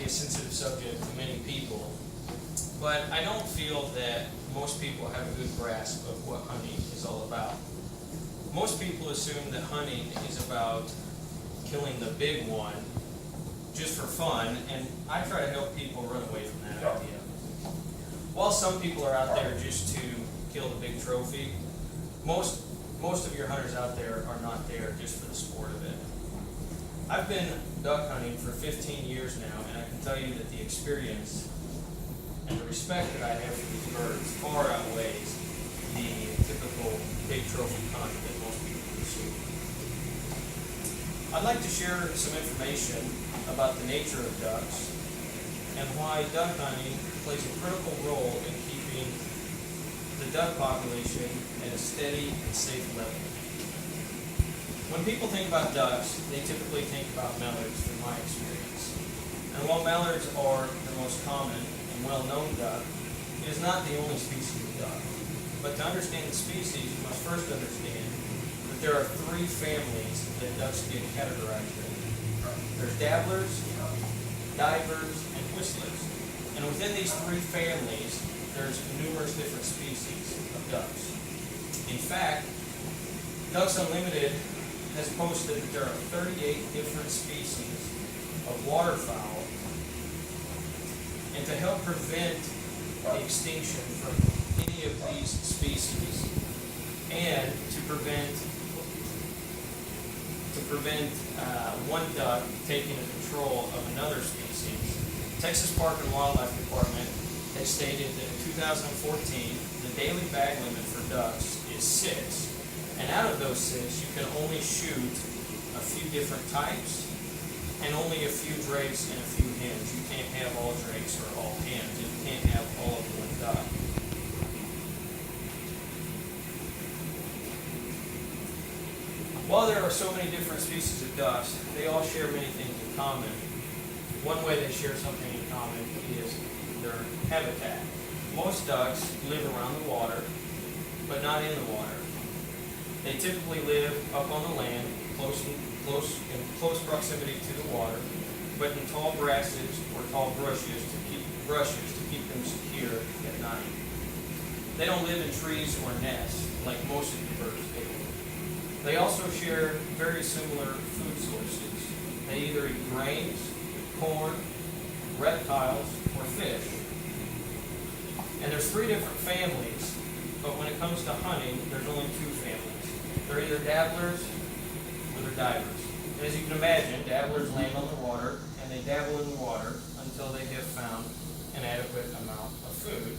a sensitive subject to many people, but I don't feel that most people have a good grasp of what hunting is all about. Most people assume that hunting is about killing the big one just for fun, and I try to help people run away from that idea. While some people are out there just to kill the big trophy, most of your hunters out there are not there just for the sport of it. I've been duck hunting for 15 years now, and I can tell you that the experience and the respect that I have for these birds far outweighs the typical big trophy hunt that most people pursue. I'd like to share some information about the nature of ducks and why duck hunting plays a critical role in keeping the duck population at a steady and safe level. When people think about ducks, they typically think about mallards from my experience. And while mallards are the most common and well-known duck, it is not the only species of duck. But to understand the species, you must first understand that there are three families that ducks get categorized in. There's dabblers, divers, and whistlers. And within these three families, there's numerous different species of ducks. In fact, Ducks Unlimited has posted that there are 38 different species of waterfowl, and to help prevent the extinction from any of these species, and to prevent one duck taking control of another species, Texas Park and Wildlife Department has stated that in 2014, the daily bag limit for ducks is 6. And out of those 6, you can only shoot a few different types and only a few drakes and a few hens. You can't have all drakes or all hens. You can't have all of one duck. While there are so many different species of ducks, they all share many things in common. One way they share something in common is their habitat. Most ducks live around the water, but not in the water. They typically live up on the land, in close proximity to the water, but in tall grasses or tall brushes to keep them secure at night. They don't live in trees or nests like most of the birds do. They also share very similar food sources. They either eat grains, corn, reptiles, or fish. And there's 3 different families, but when it comes to hunting, there's only 2 families. They're either dabblers or they're divers. And as you can imagine, dabblers land on the water and they dabble in the water until they have found an adequate amount of food.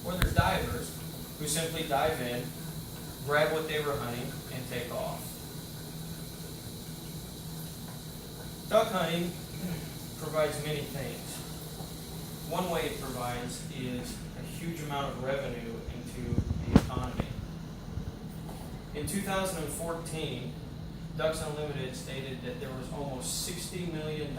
Or there's divers who simply dive in, grab what they were hunting, and take off. Duck hunting provides many things. One way it provides is a huge amount of revenue into the economy. In 2014, Ducks Unlimited stated that there was almost $60 million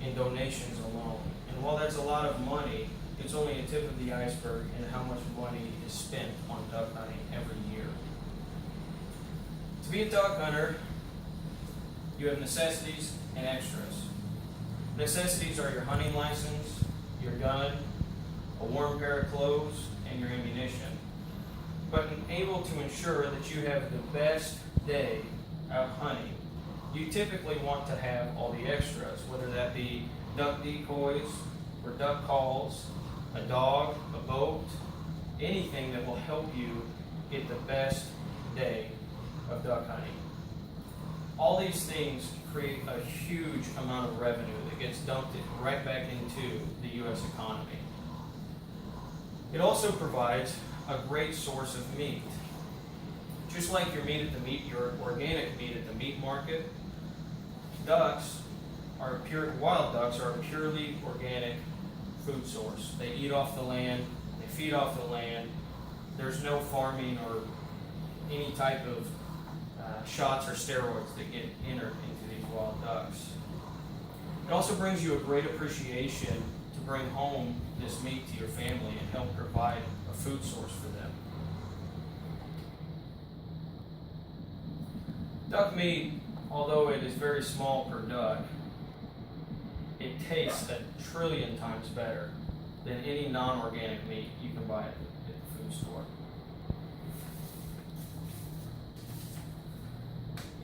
in donations alone. And while that's a lot of money, it's only a tip of the iceberg in how much money is spent on duck hunting every year. To be a duck hunter, you have necessities and extras. Necessities are your hunting license, your gun, a warm pair of clothes, and your ammunition. But in able to ensure that you have the best day out hunting, you typically want to have all the extras, whether that be duck decoys or duck calls, a dog, a boat, anything that will help you get the best day of duck hunting. All these things create a huge amount of revenue that gets dumped right back into the U.S. economy. It also provides a great source of meat. Just like your organic meat at the meat market, wild ducks are a purely organic food source. They eat off the land, they feed off the land. There's no farming or any type of shots or steroids that get entered into these wild ducks. It also brings you a great appreciation to bring home this meat to your family and help provide a food source for them. Duck meat, although it is very small per duck, it tastes a trillion times better than any non-organic meat you can buy at the food store.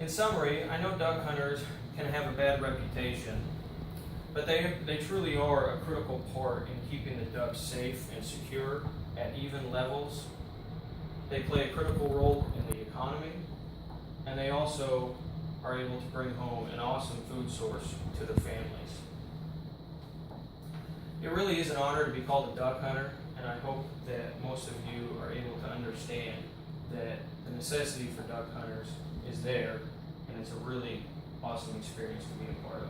In summary, I know duck hunters can have a bad reputation, but they truly are a critical part in keeping the ducks safe and secure at even levels. They play a critical role in the economy, and they also are able to bring home an awesome food source to the families. It really is an honor to be called a duck hunter, and I hope that most of you are able to understand that the necessity for duck hunters is there, and it's a really awesome experience to be a part of.